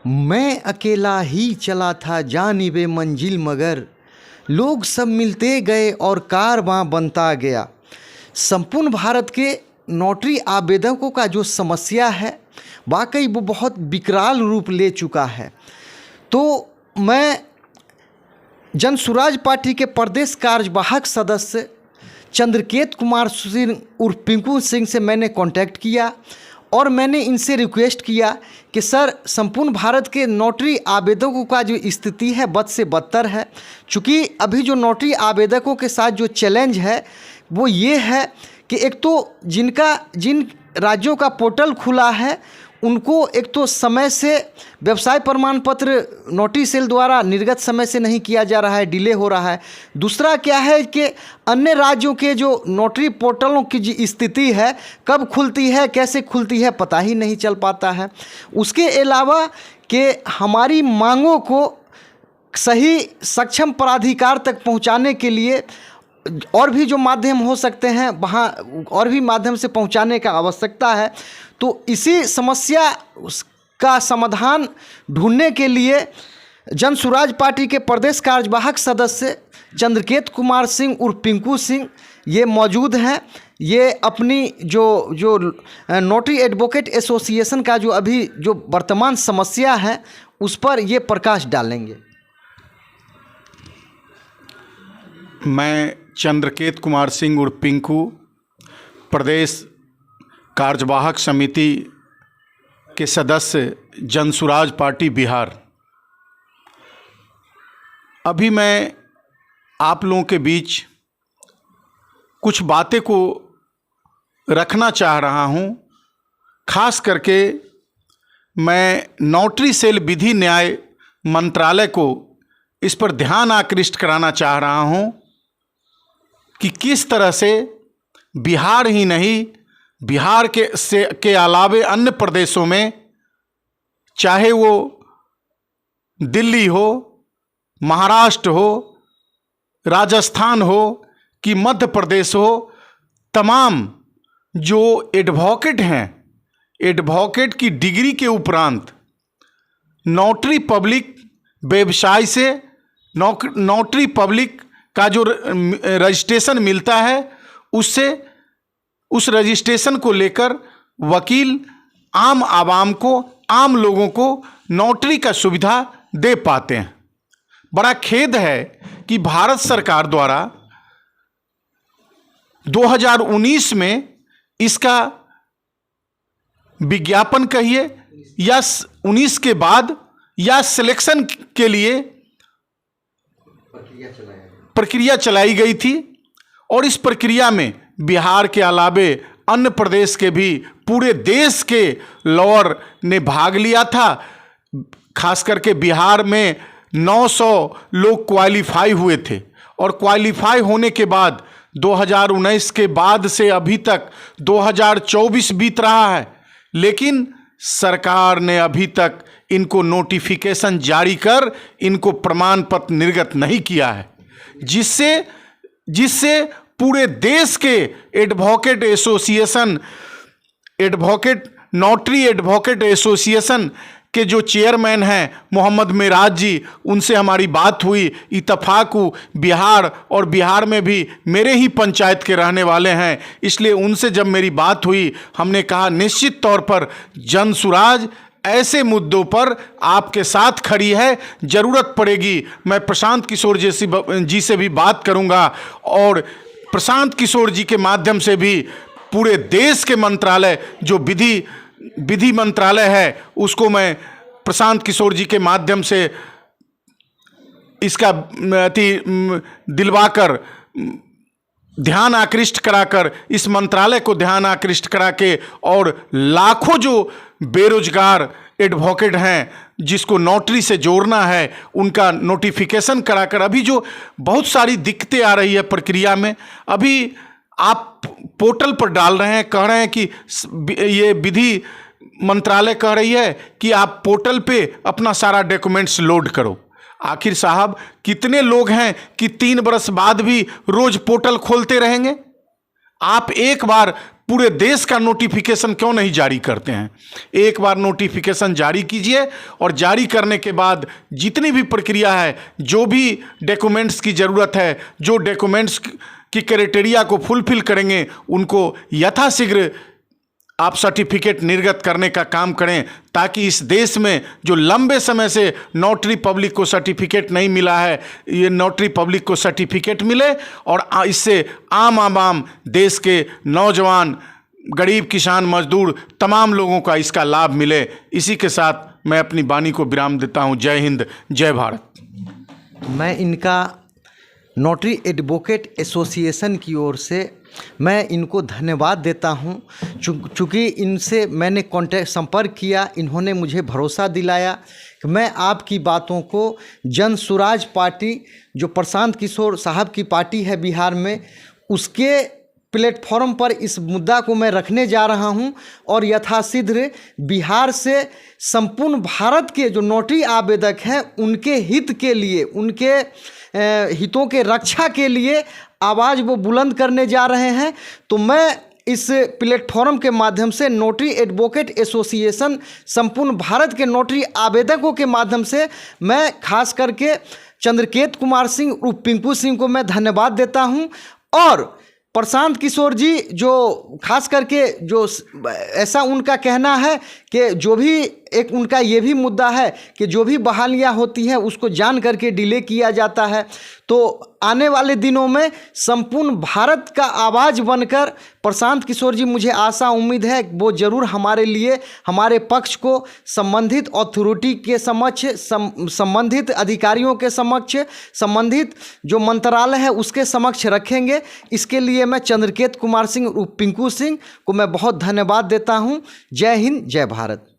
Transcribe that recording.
मैं अकेला ही चला था जानिबे मंजिल मगर लोग सब मिलते गए और कारवां बनता गया। संपूर्ण भारत के नौटरी आवेदकों का जो समस्या है वाकई वो बहुत विकराल रूप ले चुका है। तो मैं जन सुराज पार्टी के प्रदेश कार्यवाहक सदस्य चंद्रकेत कुमार सिंह उर्फ पिंकू सिंह से मैंने कांटेक्ट किया और मैंने इनसे रिक्वेस्ट किया कि सर, संपूर्ण भारत के नौटरी आवेदकों का जो स्थिति है बद से बदतर है। चूँकि अभी जो नौटरी आवेदकों के साथ जो चैलेंज है वो ये है कि एक तो जिन राज्यों का पोर्टल खुला है उनको एक तो समय से व्यवसाय प्रमाण पत्र नोटरी सेल द्वारा निर्गत समय से नहीं किया जा रहा है, डिले हो रहा है। दूसरा क्या है कि अन्य राज्यों के जो नोटरी पोर्टलों की जो स्थिति है, कब खुलती है कैसे खुलती है पता ही नहीं चल पाता है। उसके अलावा कि हमारी मांगों को सही सक्षम प्राधिकार तक पहुंचाने के लिए और भी जो माध्यम हो सकते हैं वहाँ और भी माध्यम से पहुँचाने का आवश्यकता है। तो इसी समस्या का समाधान ढूंढने के लिए जन सुराज पार्टी के प्रदेश कार्यवाहक सदस्य चंद्रकेत कुमार सिंह उर्फ पिंकू सिंह ये मौजूद हैं। ये अपनी जो नोटरी एडवोकेट एसोसिएशन का जो अभी जो वर्तमान समस्या है उस पर ये प्रकाश डालेंगे। मैं चंद्रकेत कुमार सिंह उर्फ पिंकू, प्रदेश कार्यवाहक समिति के सदस्य जनसुराज पार्टी बिहार। अभी मैं आप लोगों के बीच कुछ बातें को रखना चाह रहा हूं। खास करके मैं नोटरी सेल विधि न्याय मंत्रालय को इस पर ध्यान आकृष्ट कराना चाह रहा हूं कि किस तरह से बिहार ही नहीं, बिहार के अलावे अन्य प्रदेशों में, चाहे वो दिल्ली हो, महाराष्ट्र हो, राजस्थान हो कि मध्य प्रदेश हो, तमाम जो एडवोकेट हैं, एडवोकेट की डिग्री के उपरांत नोटरी पब्लिक व्यवसाय से नोटरी पब्लिक का जो रजिस्ट्रेशन मिलता है उससे उस रजिस्ट्रेशन को लेकर वकील आम आवाम को, आम लोगों को नोटरी का सुविधा दे पाते हैं। बड़ा खेद है कि भारत सरकार द्वारा 2019 में इसका विज्ञापन कहिए या 19 के बाद या सिलेक्शन के लिए प्रक्रिया चलाई गई थी और इस प्रक्रिया में बिहार के अलावे अन्य प्रदेश के भी पूरे देश के लॉयर ने भाग लिया था। खास करके बिहार में 900 लोग क्वालिफाई हुए थे और क्वालिफाई होने के बाद 2019 के बाद से अभी तक 2024 बीत रहा है, लेकिन सरकार ने अभी तक इनको नोटिफिकेशन जारी कर इनको प्रमाण पत्र निर्गत नहीं किया है, जिससे पूरे देश के advocate association, notary advocate association के जो चेयरमैन हैं मोहम्मद मेराज जी, उनसे हमारी बात हुई। इत्तफाक बिहार और बिहार में भी मेरे ही पंचायत के रहने वाले हैं, इसलिए उनसे जब मेरी बात हुई हमने कहा निश्चित तौर पर जनसुराज ऐसे मुद्दों पर आपके साथ खड़ी है। ज़रूरत पड़ेगी मैं प्रशांत किशोर जी से भी बात करूंगा और प्रशांत किशोर जी के माध्यम से भी पूरे देश के मंत्रालय जो विधि मंत्रालय है उसको मैं प्रशांत किशोर जी के माध्यम से इसका दिलवाकर ध्यान आकृष्ट कराकर, इस मंत्रालय को ध्यान आकृष्ट करा के और लाखों जो बेरोजगार एडवोकेट हैं जिसको नोटरी से जोड़ना है उनका नोटिफिकेशन कराकर, अभी जो बहुत सारी दिक्कतें आ रही है प्रक्रिया में, अभी आप पोर्टल पर डाल रहे हैं, कह रहे हैं कि ये विधि मंत्रालय कह रही है कि आप पोर्टल पे अपना सारा डॉक्यूमेंट्स लोड करो। आखिर साहब कितने लोग हैं कि 3 बरस बाद भी रोज पोर्टल खोलते रहेंगे? आप एक बार पूरे देश का नोटिफिकेशन क्यों नहीं जारी करते हैं? एक बार नोटिफिकेशन जारी कीजिए और जारी करने के बाद जितनी भी प्रक्रिया है, जो भी डॉक्यूमेंट्स की ज़रूरत है, जो डॉक्यूमेंट्स की क्राइटेरिया को फुलफिल करेंगे, उनको यथाशीघ्र आप सर्टिफिकेट निर्गत करने का काम करें, ताकि इस देश में जो लंबे समय से नोटरी पब्लिक को सर्टिफिकेट नहीं मिला है, ये नोटरी पब्लिक को सर्टिफिकेट मिले और इससे आम आवाम, देश के नौजवान, गरीब, किसान, मजदूर, तमाम लोगों का इसका लाभ मिले। इसी के साथ मैं अपनी वाणी को विराम देता हूँ। जय हिंद, जय भारत। मैं इनका नोटरी एडवोकेट एसोसिएशन की ओर से मैं इनको धन्यवाद देता हूं, चूँकि इनसे मैंने संपर्क किया, इन्होंने मुझे भरोसा दिलाया कि मैं आपकी बातों को जन सुराज पार्टी, जो प्रशांत किशोर साहब की पार्टी है बिहार में, उसके प्लेटफॉर्म पर इस मुद्दा को मैं रखने जा रहा हूं और यथाशीघ्र बिहार से संपूर्ण भारत के जो नोटरी आवेदक हैं उनके हित के लिए, उनके हितों के रक्षा के लिए आवाज़ वो बुलंद करने जा रहे हैं। तो मैं इस प्लेटफॉर्म के माध्यम से नोटरी एडवोकेट एसोसिएशन, संपूर्ण भारत के नोटरी आवेदकों के माध्यम से मैं खास करके चंद्रकेत कुमार सिंह उर्फ पिंकू सिंह को मैं धन्यवाद देता हूं। और प्रशांत किशोर जी, जो खास करके जो ऐसा उनका कहना है कि जो भी एक उनका ये भी मुद्दा है कि जो भी बहालियाँ होती हैं उसको जान करके डिले किया जाता है। तो आने वाले दिनों में संपूर्ण भारत का आवाज़ बनकर प्रशांत किशोर जी, मुझे आशा उम्मीद है वो ज़रूर हमारे लिए, हमारे पक्ष को संबंधित अथॉरिटी के समक्ष, संबंधित अधिकारियों के समक्ष, संबंधित जो मंत्रालय है उसके समक्ष रखेंगे। इसके लिए मैं चंद्रकेत कुमार सिंह उर्फ पिंकू सिंह को मैं बहुत धन्यवाद देता हूँ। जय हिंद, जय भारत।